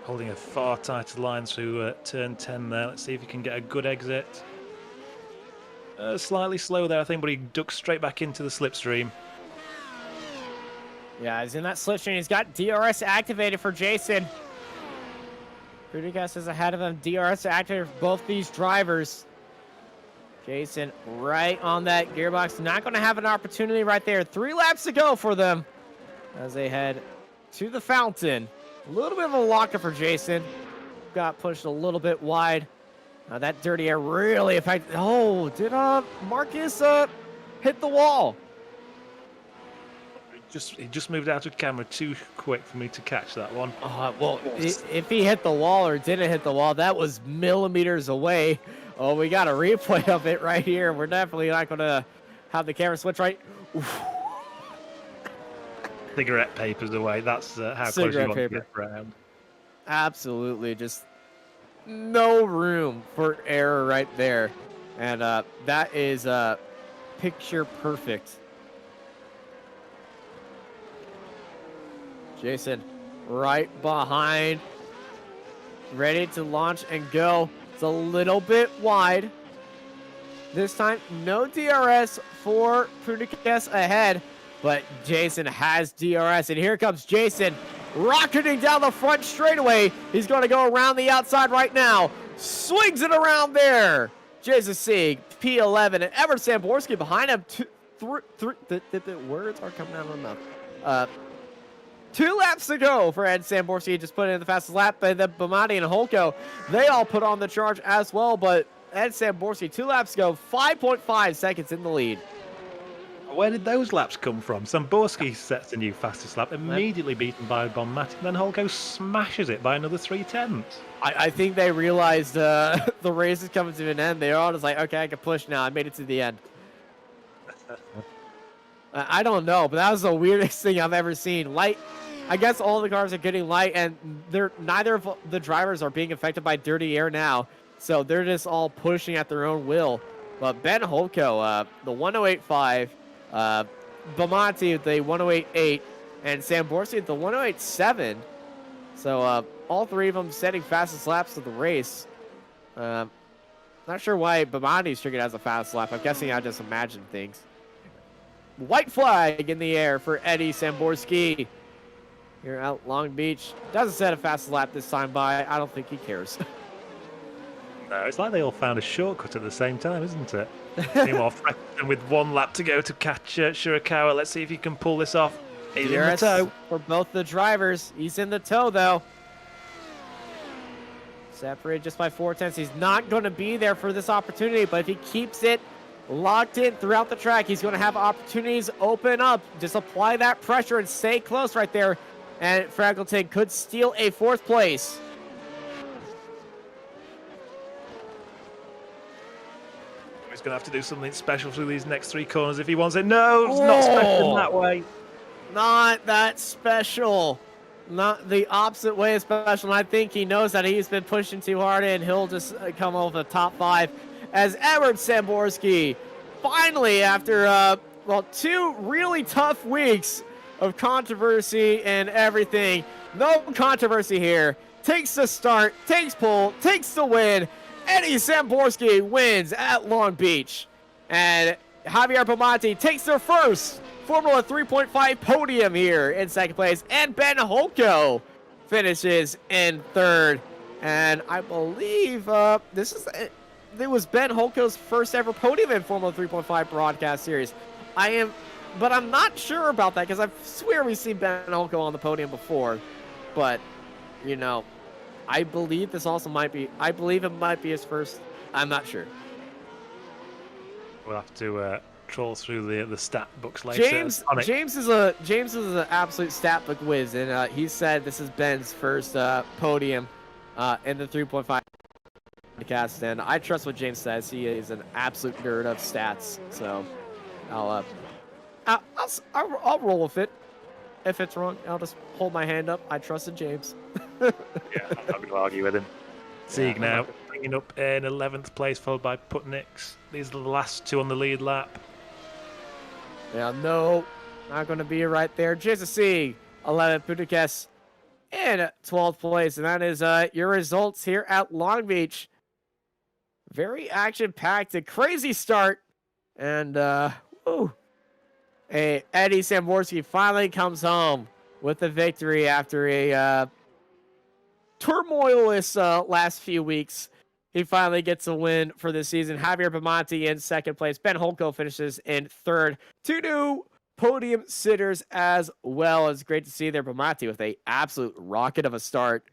Holding a far tighter line through turn 10 there. Let's see if he can get a good exit. Slightly slow there, I think, but he ducks straight back into the slipstream. Yeah, he's in that slipstream. He's got DRS activated for Jason. Pudikas is ahead of him. DRS activated for both these drivers. Jason right on that gearbox. Not going to have an opportunity right there. 3 laps to go for them as they head to the fountain. A little bit of a lockup for Jason. Got pushed a little bit wide. That dirty air really affected. Oh, did Marcus hit the wall? He just moved out of camera too quick for me to catch that one. Well, if he hit the wall or didn't hit the wall, that was millimeters away. Oh, we got a replay of it right here. We're definitely not going to have the camera switch right. Oof. Cigarette papers away. That's how close you want to get around. Absolutely. Just no room for error right there. And that is picture perfect. Jason right behind. Ready to launch and go. It's a little bit wide. This time, no DRS for Pudikas ahead. But Jason has DRS. And here comes Jason rocketing down the front straightaway. He's going to go around the outside right now. Swings it around there. Jason Sieg, P11, and Everett Samborski behind him. The words are coming out of my mouth. 2 laps to go for Ed Samborski. Just put in the fastest lap. But the Bomati and Holko, they all put on the charge as well. But Ed Samborski, 2 laps to go, 5.5 seconds in the lead. Where did those laps come from? Samborski sets the new fastest lap, immediately beaten by Bonmati, and then Holko smashes it by another 3/10. I think they realized the race is coming to an end. They're all just like, okay, I can push now. I made it to the end. I don't know, but that was the weirdest thing I've ever seen. Light, I guess all the cars are getting light, and neither of the drivers are being affected by dirty air now, so they're just all pushing at their own will. But Ben Holko, the 108.5, Bomati, the 108.8, and Samborski, the 108.7. So all 3 of them setting fastest laps of the race. Not sure why Bomati's triggered as a fast lap. I'm guessing I just imagined things. White flag in the air for Eddie Samborski. Here out Long Beach. Doesn't set a fast lap this time by. I don't think he cares. No, it's like they all found a shortcut at the same time, isn't it? Meanwhile, Franklin with 1 lap to go to catch Shirakawa. Let's see if he can pull this off. He's in the tow. For both the drivers. He's in the tow, though. Separated just by 4/10. He's not going to be there for this opportunity, but if he keeps it locked in throughout the track, he's going to have opportunities open up. Just apply that pressure and stay close right there. And Fraggleton could steal a 4th place. He's going to have to do something special through these next 3 corners if he wants it. No, it's not special in that way. Not that special. Not the opposite way of special. And I think he knows that he's been pushing too hard and he'll just come over the top 5 as Edward Samborski finally, after 2 really tough weeks of controversy and everything, no controversy here, takes the start, takes pole, takes the win. Eddie Samborski wins at Long Beach. And Javier Bomati takes their first Formula 3.5 podium here in 2nd place. And Ben Holko finishes in 3rd. And I believe it was Ben Holko's first ever podium in Formula 3.5 broadcast series. But I'm not sure about that because I swear we've seen Ben Holko on the podium before. But, you know, I believe this also might be, I believe it might be his first. I'm not sure. We'll have to troll through the stat books later. James is an absolute stat book whiz, and he said this is Ben's first podium in the 3.5 podcast, and I trust what James says. He is an absolute nerd of stats, so I'll roll with it. If it's wrong, I'll just hold my hand up. I trusted James. Yeah, I'm not going to argue with him. Sieg now bringing up in 11th place, followed by Putnix. These are the last 2 on the lead lap. Yeah, no, not going to be right there. Jason Sieg, 11th. Pudikas, in 12th place. And that is your results here at Long Beach. Very action-packed, a crazy start. And Eddie Samborski finally comes home with the victory after a turmoilous last few weeks. He finally gets a win for the season. Javier Bamonte in second place. Ben Holko finishes in third. 2 new podium sitters as well. It's great to see there. Bamonte with a absolute rocket of a start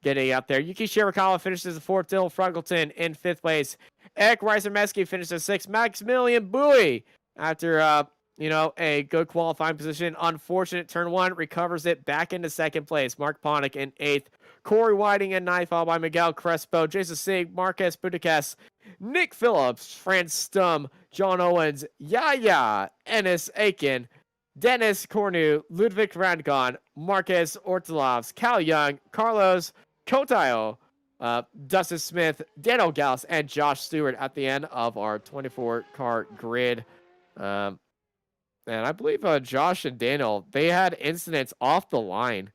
getting up there. Yuki Shirakawa finishes in fourth. Dylan Frungleton in fifth place. Eric Reiser-Meski finishes sixth. Maximilian Bowie, after a good qualifying position, unfortunate turn one, recovers it back into second place. Mark Ponick in eighth. Corey Whiting in ninth, followed by Miguel Crespo, Jason Sig, Marquez Budicas, Nick Phillips, Franz Stum, John Owens, Yaya, Ennis Aiken, Dennis Cornu, Ludwig Randgon, Marcus Ortilovs, Cal Young, Carlos Cotayo, Dustin Smith, Daniel Gauss, and Josh Stewart at the end of our 24-car grid. And I believe Josh and Daniel, they had incidents off the line.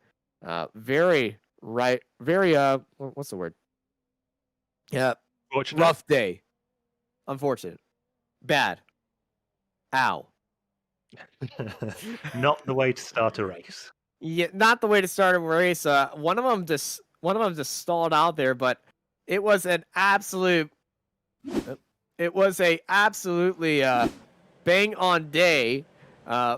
Very, what's the word? Yeah, Fortunate. rough day. Unfortunate. Bad. Ow. Not the way to start a race. Yeah, not the way to start a race. One of them just stalled out there, but it was an absolutely bang on day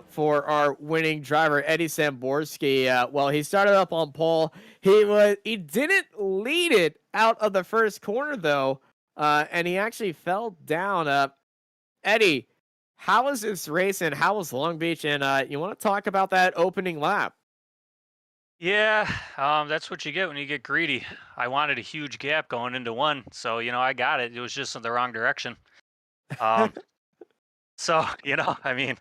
for our winning driver Eddie Samborski. Well, he started up on pole. He didn't lead it out of the first corner though, and he actually fell down. Eddie, how was this race and how was Long Beach? And you want to talk about that opening lap? Yeah, that's what you get when you get greedy. I wanted a huge gap going into one, so I got it. It was just in the wrong direction. So I mean,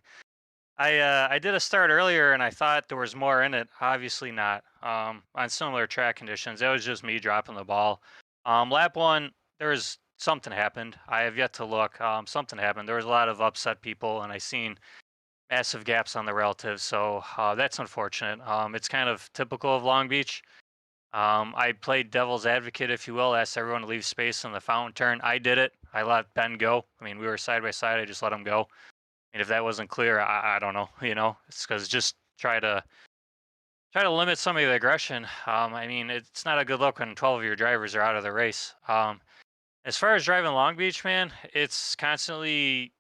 I did a start earlier and I thought there was more in it. Obviously not. On similar track conditions, that was just me dropping the ball. Lap one, there was something happened. I have yet to look. Something happened. There was a lot of upset people, and I seen massive gaps on the relatives, so that's unfortunate. It's kind of typical of Long Beach. I played devil's advocate, if you will, asked everyone to leave space in the fountain turn. I did it. I let Ben go. I mean, we were side by side. I just let him go. And if that wasn't clear, I don't know. It's because just try to limit some of the aggression. I mean, it's not a good look when 12 of your drivers are out of the race. As far as driving Long Beach, man, it's constantly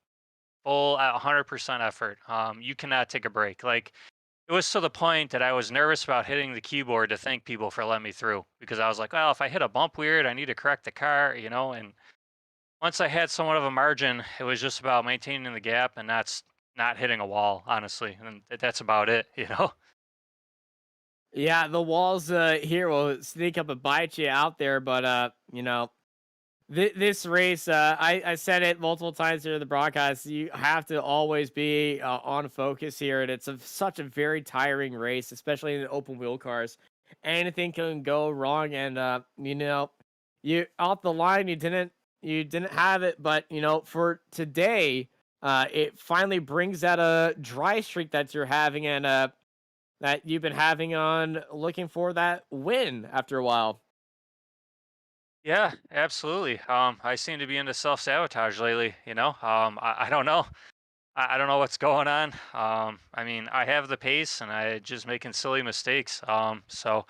full at 100% effort. You cannot take a break. Like, it was to the point that I was nervous about hitting the keyboard to thank people for letting me through, because I was like, well, if I hit a bump weird, I need to correct the car, and once I had somewhat of a margin, it was just about maintaining the gap and not hitting a wall, honestly. And that's about it, Yeah, the walls here will sneak up and bite you out there, but this race, I said it multiple times during the broadcast, you have to always be on focus here, and it's such a very tiring race, especially in open wheel cars. Anything can go wrong, and you off the line, you didn't have it, but for today, it finally brings that dry streak that you're having, and that you've been having on looking for that win after a while. Yeah, absolutely. I seem to be into self-sabotage lately, I don't know. I don't know what's going on. I mean, I have the pace and I just making silly mistakes. So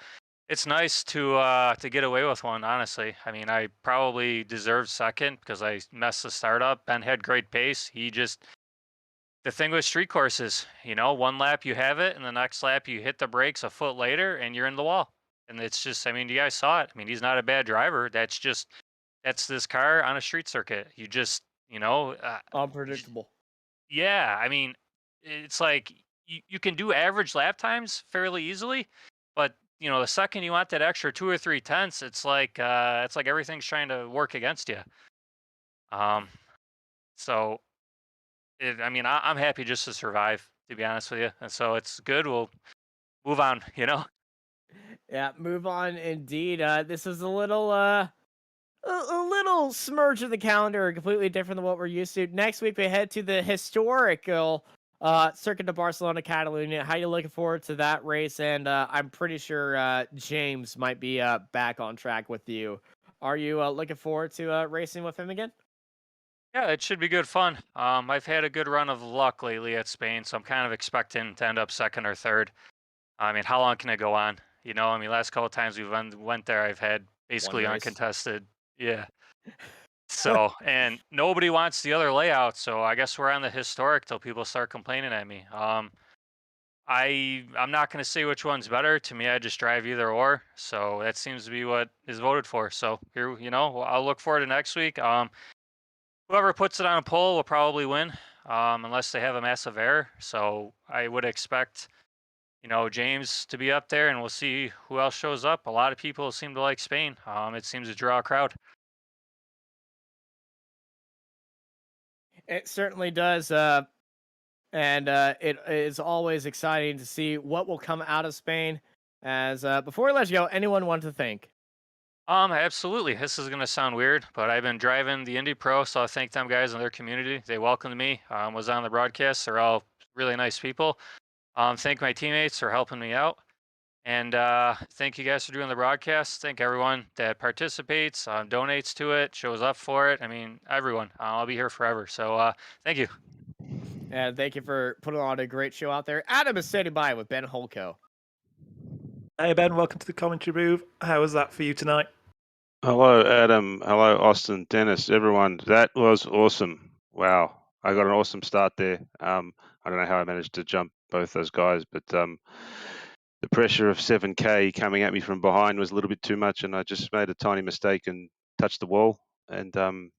it's nice to get away with one, honestly. I mean, I probably deserved second because I messed the start up. Ben had great pace. The thing with street courses, one lap you have it and the next lap you hit the brakes a foot later and you're in the wall. And it's just, I mean, you guys saw it. I mean, he's not a bad driver. That's this car on a street circuit. You just, Unpredictable. Yeah, I mean, it's like you can do average lap times fairly easily, but the second you want that extra 2 or 3 tenths, it's like everything's trying to work against you. So, I'm happy just to survive, to be honest with you, and so it's good. We'll move on. Yeah, move on indeed. This is a little smudge of the calendar, completely different than what we're used to. Next week we head to the historical Circuit de Barcelona, Catalunya. How you looking forward to that race? And I'm pretty sure James might be back on track with you. Are you looking forward to racing with him again? Yeah, it should be good fun. I've had a good run of luck lately at Spain, so I'm kind of expecting to end up second or third. I mean, how long can it go on? You know, I mean, last couple of times we went there, I've had basically race. uncontested. Yeah. So, and nobody wants the other layout, so I guess we're on the historic till people start complaining at me. I'm not going to say which one's better. To me, I just drive either or. So that seems to be what is voted for. So here, you know, I'll look forward to next week. Whoever puts it on a poll will probably win, unless they have a massive error. So I would expect, you know, James to be up there, and we'll see who else shows up. A lot of people seem to like Spain. It seems to draw a crowd. It certainly does. And it is always exciting to see what will come out of Spain. As before we let you go, anyone want to thank? Absolutely. This is gonna sound weird, but I've been driving the Indy Pro, so I thank them guys and their community. They welcomed me. Was on the broadcast. They're all really nice people. Thank my teammates for helping me out, and thank you guys for doing the broadcast. Thank everyone that participates, donates to it, shows up for it. I mean, everyone. I'll be here forever. So thank you. And thank you for putting on a great show out there. Adam is standing by with Ben Holko. Hey Ben, welcome to the commentary booth. How was that for you tonight? Hello, Adam. Hello, Austin, Dennis, everyone. That was awesome. Wow. I got an awesome start there. I don't know how I managed to jump both those guys, but the pressure of 7K coming at me from behind was a little bit too much, and I just made a tiny mistake and touched the wall. And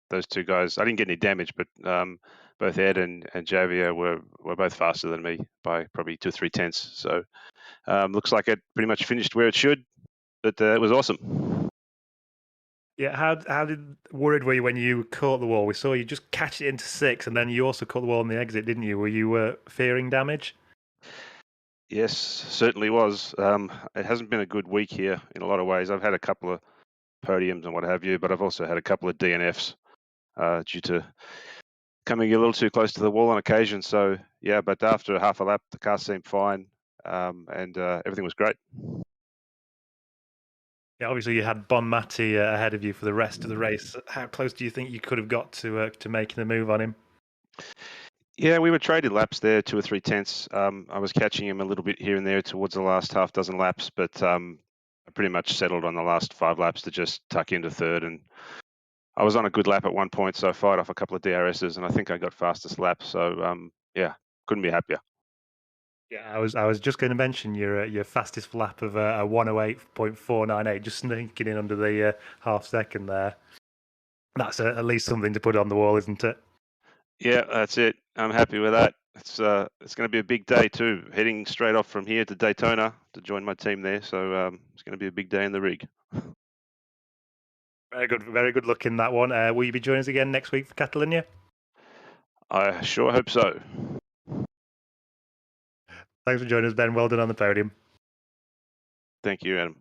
those two guys, I didn't get any damage, but both Ed and Javier were both faster than me by probably 2 or 3 tenths. So looks like it pretty much finished where it should, but it was awesome. Yeah, how worried were you when you caught the wall? We saw you just catch it into 6, and then you also caught the wall on the exit, didn't you? Were you fearing damage? Yes, certainly was. It hasn't been a good week here in a lot of ways. I've had a couple of podiums and what have you, but I've also had a couple of DNFs due to coming a little too close to the wall on occasion. So yeah, but after half a lap, the car seemed fine, and everything was great. Yeah, obviously you had Bon Matti ahead of you for the rest of the race. How close do you think you could have got to making the move on him? Yeah, we were traded laps there, 2 or 3 tenths. I was catching him a little bit here and there towards the last half dozen laps, but I pretty much settled on the last 5 laps to just tuck into third. And I was on a good lap at one point, so I fired off a couple of DRSs, and I think I got fastest lap. So yeah, couldn't be happier. Yeah, I was just going to mention your fastest lap of a 108.498, just sneaking in under the half second there. That's at least something to put on the wall, isn't it? Yeah, that's it. I'm happy with that. It's going to be a big day too. Heading straight off from here to Daytona to join my team there, so it's going to be a big day in the rig. Very good luck in that one. Will you be joining us again next week for Catalunya? I sure hope so. Thanks for joining us, Ben. Well done on the podium. Thank you, Adam.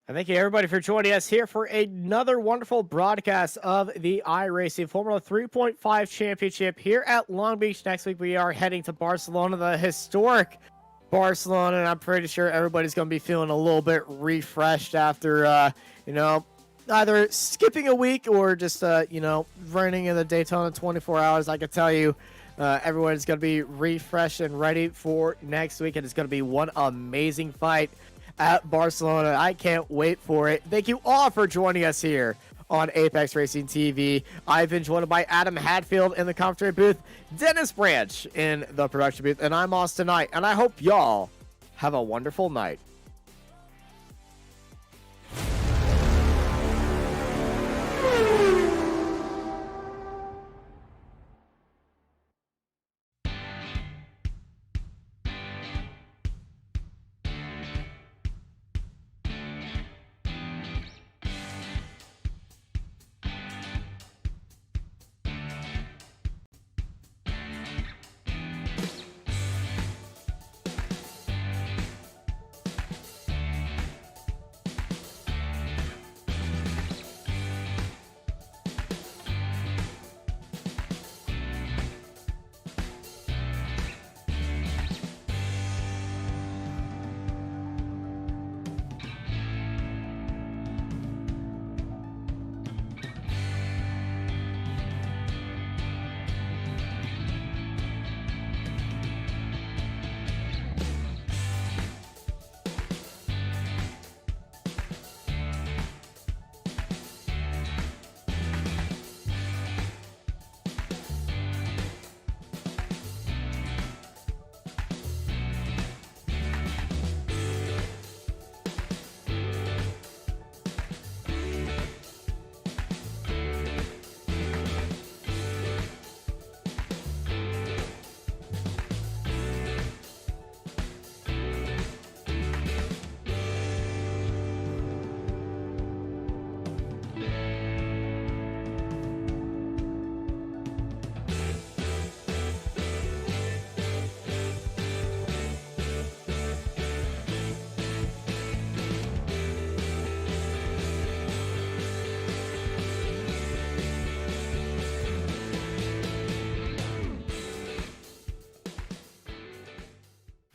And thank you, everybody, for joining us here for another wonderful broadcast of the iRacing Formula 3.5 Championship here at Long Beach. Next week, we are heading to Barcelona, the historic Barcelona, and I'm pretty sure everybody's going to be feeling a little bit refreshed after, either skipping a week or just, running in the Daytona 24 hours. I can tell you, everyone's going to be refreshed and ready for next week, and it's going to be one amazing fight at Barcelona. I can't wait for it. Thank you all for joining us here on Apex Racing TV. I've been joined by Adam Hadfield in the commentary booth, Dennis Branch in the production booth, and I'm Austin Knight, and I hope y'all have a wonderful night.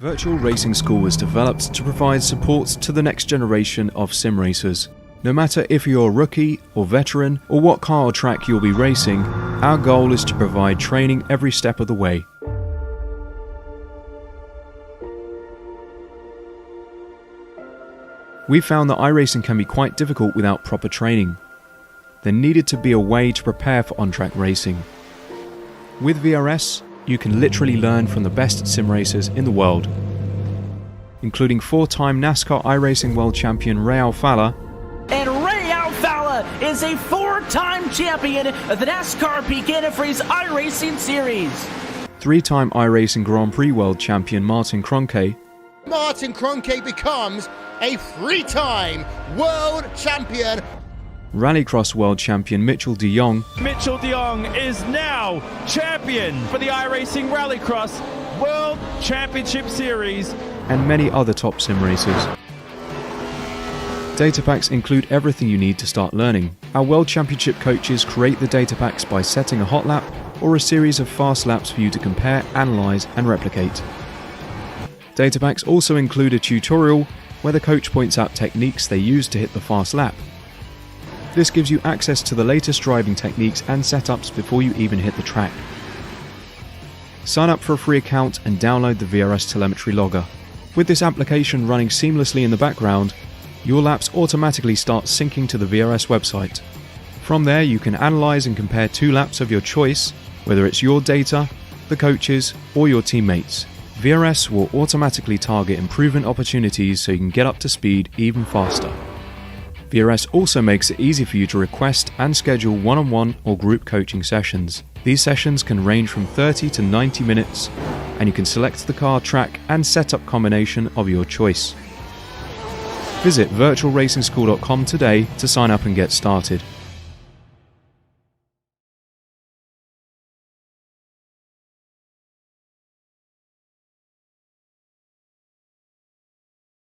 Virtual Racing School was developed to provide support to the next generation of sim racers. No matter if you're a rookie or veteran or what car or track you'll be racing, our goal is to provide training every step of the way. We found that iRacing can be quite difficult without proper training. There needed to be a way to prepare for on-track racing. With VRS, you can literally learn from the best sim racers in the world, including 4-time NASCAR iRacing World Champion Ray Alfala. And Ray Alfala is a 4-time champion of the NASCAR Peak Antifreeze iRacing Series. 3-time iRacing Grand Prix World Champion Martin Kroenke. Martin Kroenke becomes a 3-time world champion. Rallycross World Champion Mitchell de Jong. Mitchell de Jong is now champion for the iRacing Rallycross World Championship Series. And many other top sim racers. Data packs include everything you need to start learning. Our World Championship coaches create the data packs by setting a hot lap or a series of fast laps for you to compare, analyze, and replicate. Data packs also include a tutorial where the coach points out techniques they use to hit the fast lap. This gives you access to the latest driving techniques and setups before you even hit the track. Sign up for a free account and download the VRS telemetry logger. With this application running seamlessly in the background, your laps automatically start syncing to the VRS website. From there, you can analyze and compare 2 laps of your choice, whether it's your data, the coaches, or your teammates. VRS will automatically target improvement opportunities so you can get up to speed even faster. VRS also makes it easy for you to request and schedule one-on-one or group coaching sessions. These sessions can range from 30 to 90 minutes, and you can select the car, track, and setup combination of your choice. Visit virtualracingschool.com today to sign up and get started.